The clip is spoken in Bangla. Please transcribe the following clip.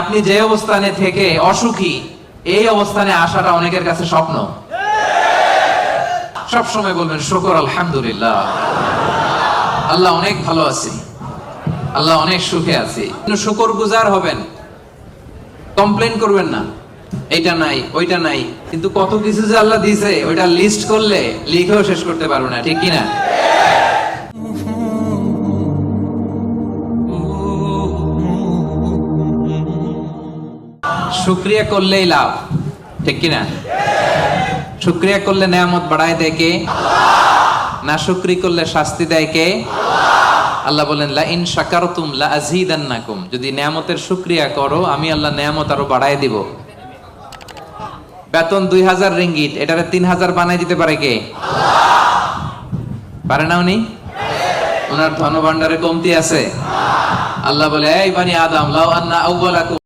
আপনি যে অবস্থানে থেকে অসুখী, এই অবস্থানে আসাটা অনেকের কাছে স্বপ্ন। সব সময় বলবেন শুকর আলহামদুলিল্লাহ, আল্লাহ অনেক ভালো আছি, আল্লাহ অনেক সুখে আছি। শুকর গুজার হবেন, কমপ্লেন করবেন না এইটা নাই ওইটা নাই। কিন্তু কত কিছু যে আল্লাহ দিয়েছে ওইটা লিস্ট করলে লিখেও শেষ করতে পারবো না, ঠিক কিনা? শুকরিয়া করলেই লাভ, ঠিক কিনা? শুকরিয়া করলে নেয়ামত বাড়ায় দেয় কে? না শুকরি করলে শাস্তি দেয় কে? আল্লাহ বলেন লা ইন শাকারতুম লা আযীদান্নাকুম, যদি নেয়ামতের শুকরিয়া করো আমি আল্লাহ নেয়ামত আরো বাড়ায় দিব। বেতন 2000 রিঙ্গিট, এটারে 3000 বানাই দিতে পারে কে? পারে না উনি? ওনার ধনভাণ্ডারে কমতি আছে? আল্লাহ বলে এই বানি আদম লাউ আন্না আউওয়ালাকুম